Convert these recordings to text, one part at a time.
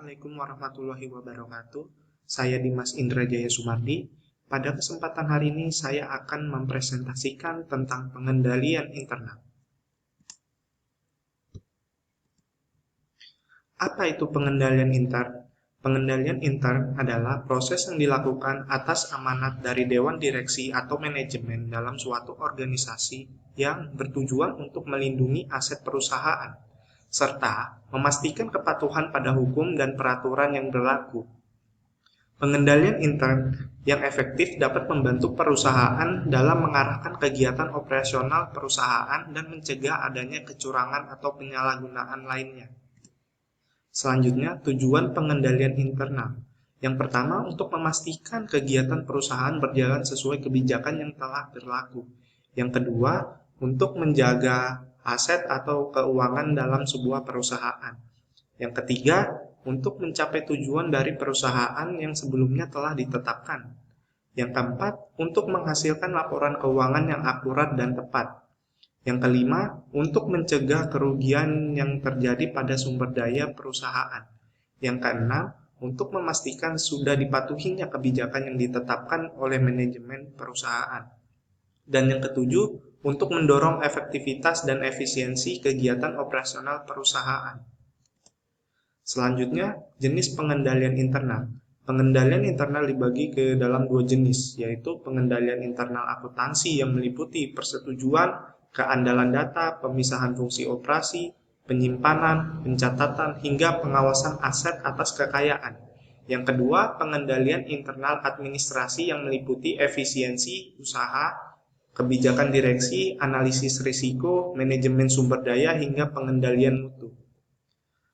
Assalamualaikum warahmatullahi wabarakatuh. Saya Dimas Indra Jaya Sumardi. Pada kesempatan hari ini saya akan mempresentasikan tentang pengendalian internal. Apa itu pengendalian intern? Pengendalian intern adalah proses yang dilakukan atas amanat dari dewan direksi atau manajemen dalam suatu organisasi yang bertujuan untuk melindungi aset perusahaan serta memastikan kepatuhan pada hukum dan peraturan yang berlaku. Pengendalian intern yang efektif dapat membantu perusahaan dalam mengarahkan kegiatan operasional perusahaan dan mencegah adanya kecurangan atau penyalahgunaan lainnya. Selanjutnya, tujuan pengendalian internal. Yang pertama, untuk memastikan kegiatan perusahaan berjalan sesuai kebijakan yang telah berlaku. Yang kedua, untuk menjaga aset atau keuangan dalam sebuah perusahaan. Yang ketiga, untuk mencapai tujuan dari perusahaan yang sebelumnya telah ditetapkan. Yang keempat, untuk menghasilkan laporan keuangan yang akurat dan tepat. Yang kelima, untuk mencegah kerugian yang terjadi pada sumber daya perusahaan. Yang keenam, untuk memastikan sudah dipatuhinya kebijakan yang ditetapkan oleh manajemen perusahaan. Dan yang ketujuh, untuk mendorong efektivitas dan efisiensi kegiatan operasional perusahaan. Selanjutnya, jenis pengendalian internal. Pengendalian internal dibagi ke dalam dua jenis, yaitu pengendalian internal akuntansi yang meliputi persetujuan, keandalan data, pemisahan fungsi operasi, penyimpanan, pencatatan, hingga pengawasan aset atas kekayaan. Yang kedua, pengendalian internal administrasi yang meliputi efisiensi usaha, kebijakan direksi, analisis risiko, manajemen sumber daya, hingga pengendalian mutu.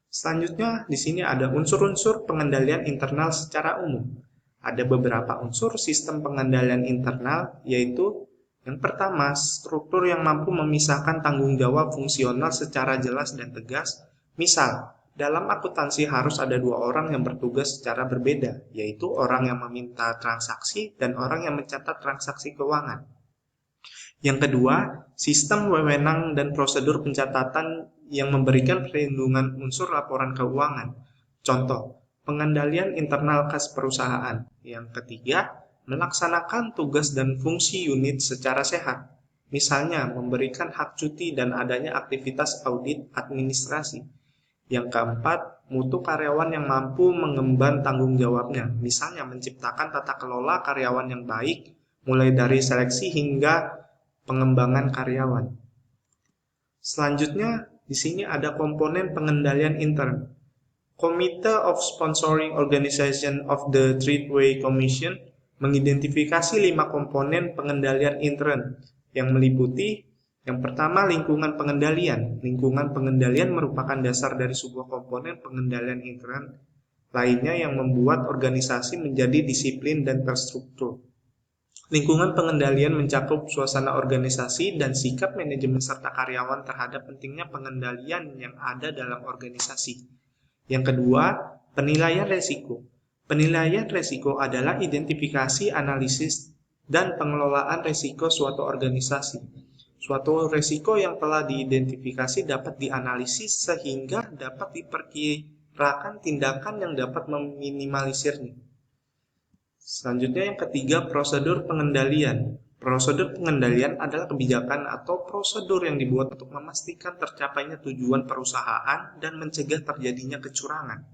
Selanjutnya, di sini ada unsur-unsur pengendalian internal secara umum. Ada beberapa unsur sistem pengendalian internal, yaitu yang pertama, struktur yang mampu memisahkan tanggung jawab fungsional secara jelas dan tegas. Misal, dalam akuntansi harus ada dua orang yang bertugas secara berbeda, yaitu orang yang meminta transaksi dan orang yang mencatat transaksi keuangan. Yang kedua, sistem wewenang dan prosedur pencatatan yang memberikan perlindungan unsur laporan keuangan. Contoh, pengendalian internal kas perusahaan. Yang ketiga, melaksanakan tugas dan fungsi unit secara sehat. Misalnya, memberikan hak cuti dan adanya aktivitas audit administrasi. Yang keempat, mutu karyawan yang mampu mengemban tanggung jawabnya. Misalnya, menciptakan tata kelola karyawan yang baik, mulai dari seleksi hingga pengembangan karyawan. Selanjutnya, di sini ada komponen pengendalian intern. Committee of Sponsoring Organization of the Tradeway Commission mengidentifikasi 5 komponen pengendalian intern yang meliputi yang pertama, lingkungan pengendalian. Lingkungan pengendalian merupakan dasar dari sebuah komponen pengendalian intern lainnya yang membuat organisasi menjadi disiplin dan terstruktur. Lingkungan pengendalian mencakup suasana organisasi dan sikap manajemen serta karyawan terhadap pentingnya pengendalian yang ada dalam organisasi. Yang kedua, penilaian resiko. Penilaian resiko adalah identifikasi, analisis, dan pengelolaan resiko suatu organisasi. Suatu resiko yang telah diidentifikasi dapat dianalisis sehingga dapat diperkirakan tindakan yang dapat meminimalisirnya. Selanjutnya yang ketiga, prosedur pengendalian. Prosedur pengendalian adalah kebijakan atau prosedur yang dibuat untuk memastikan tercapainya tujuan perusahaan dan mencegah terjadinya kecurangan.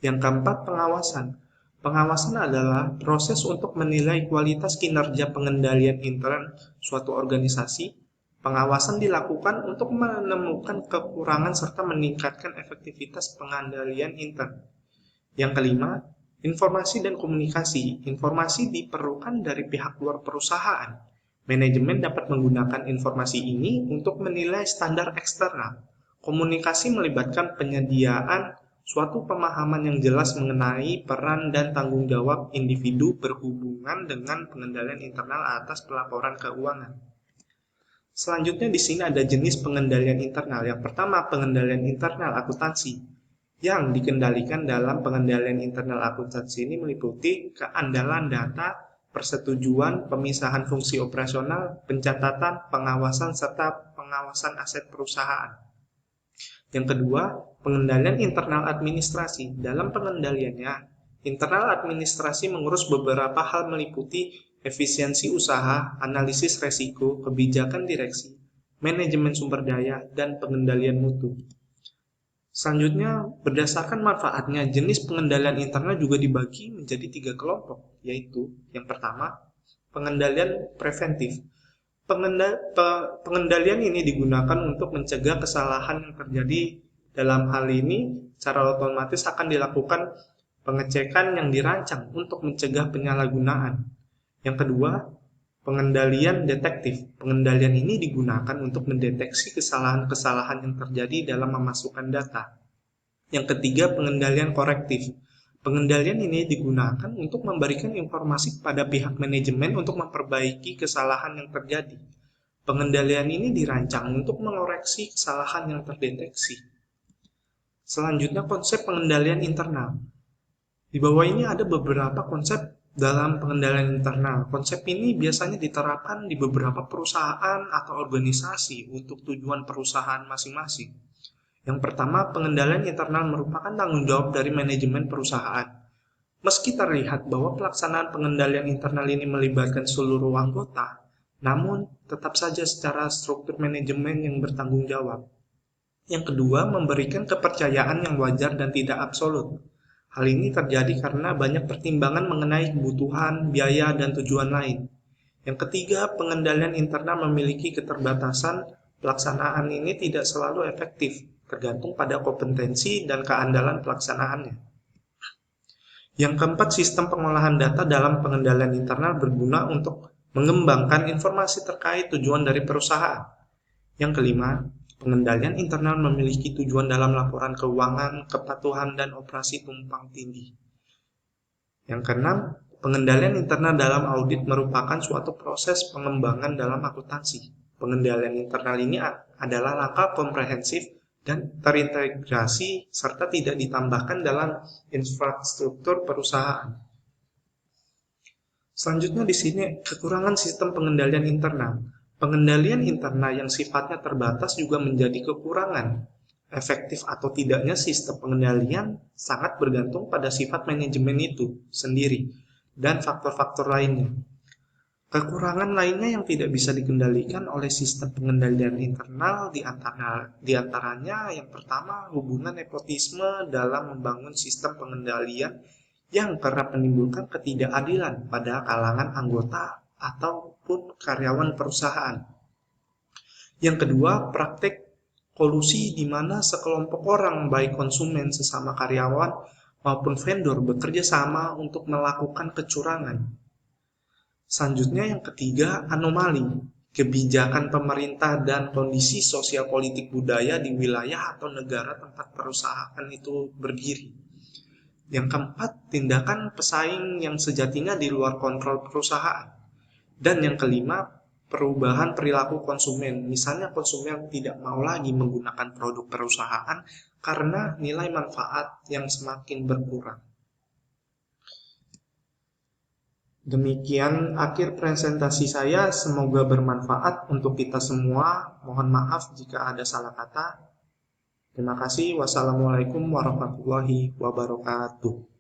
Yang keempat, pengawasan. Pengawasan adalah proses untuk menilai kualitas kinerja pengendalian intern suatu organisasi. Pengawasan dilakukan untuk menemukan kekurangan serta meningkatkan efektivitas pengendalian intern. Yang kelima, informasi dan komunikasi. Informasi diperlukan dari pihak luar perusahaan. Manajemen dapat menggunakan informasi ini untuk menilai standar eksternal. Komunikasi melibatkan penyediaan suatu pemahaman yang jelas mengenai peran dan tanggung jawab individu berhubungan dengan pengendalian internal atas pelaporan keuangan. Selanjutnya di sini ada jenis pengendalian internal. Yang pertama, pengendalian internal akuntansi. Yang dikendalikan dalam pengendalian internal akuntansi ini meliputi keandalan data, persetujuan, pemisahan fungsi operasional, pencatatan, pengawasan, serta pengawasan aset perusahaan. Yang kedua, Pengendalian internal administrasi. Dalam pengendaliannya, internal administrasi mengurus beberapa hal meliputi efisiensi usaha, analisis resiko, kebijakan direksi, manajemen sumber daya, dan pengendalian mutu. Selanjutnya, berdasarkan manfaatnya, jenis pengendalian internal juga dibagi menjadi 3 kelompok, yaitu yang pertama, pengendalian preventif. Pengendalian ini digunakan untuk mencegah kesalahan yang terjadi. Dalam hal ini, secara otomatis akan dilakukan pengecekan yang dirancang untuk mencegah penyalahgunaan. Yang kedua, pengendalian detektif. Pengendalian ini digunakan untuk mendeteksi kesalahan-kesalahan yang terjadi dalam memasukkan data. Yang ketiga, pengendalian korektif. Pengendalian ini digunakan untuk memberikan informasi kepada pihak manajemen untuk memperbaiki kesalahan yang terjadi. Pengendalian ini dirancang untuk mengoreksi kesalahan yang terdeteksi. Selanjutnya, konsep pengendalian internal. Di bawah ini ada beberapa konsep dalam pengendalian internal. Konsep ini biasanya diterapkan di beberapa perusahaan atau organisasi untuk tujuan perusahaan masing-masing. Yang pertama, pengendalian internal merupakan tanggung jawab dari manajemen perusahaan. Meski terlihat bahwa pelaksanaan pengendalian internal ini melibatkan seluruh anggota, namun tetap saja secara struktur manajemen yang bertanggung jawab. Yang kedua, memberikan kepercayaan yang wajar dan tidak absolut. Hal ini terjadi karena banyak pertimbangan mengenai kebutuhan, biaya, dan tujuan lain. Yang ketiga, pengendalian internal memiliki keterbatasan. Pelaksanaan ini tidak selalu efektif, tergantung pada kompetensi dan keandalan pelaksanaannya. Yang keempat, sistem pengolahan data dalam pengendalian internal berguna untuk mengembangkan informasi terkait tujuan dari perusahaan. Yang kelima, pengendalian internal memiliki tujuan dalam laporan keuangan, kepatuhan, dan operasi tumpang tindih. Yang keenam, pengendalian internal dalam audit merupakan suatu proses pengembangan dalam akuntansi. Pengendalian internal ini adalah langkah komprehensif dan terintegrasi serta tidak ditambahkan dalam infrastruktur perusahaan. Selanjutnya di sini kekurangan sistem pengendalian internal. Pengendalian internal yang sifatnya terbatas juga menjadi kekurangan. Efektif atau tidaknya sistem pengendalian sangat bergantung pada sifat manajemen itu sendiri dan faktor-faktor lainnya. Kekurangan lainnya yang tidak bisa dikendalikan oleh sistem pengendalian internal di antaranya yang pertama, hubungan nepotisme dalam membangun sistem pengendalian yang kerap menimbulkan ketidakadilan pada kalangan anggota ataupun karyawan perusahaan. Yang kedua, praktek kolusi di mana sekelompok orang, baik konsumen, sesama karyawan, maupun vendor bekerja sama untuk melakukan kecurangan. Selanjutnya yang ketiga, anomali, kebijakan pemerintah dan kondisi sosial politik budaya di wilayah atau negara tempat perusahaan itu berdiri. Yang keempat, tindakan pesaing yang sejatinya di luar kontrol perusahaan. Dan yang kelima, perubahan perilaku konsumen. Misalnya konsumen tidak mau lagi menggunakan produk perusahaan karena nilai manfaat yang semakin berkurang. Demikian akhir presentasi saya, semoga bermanfaat untuk kita semua. Mohon maaf jika ada salah kata. Terima kasih. Wassalamualaikum warahmatullahi wabarakatuh.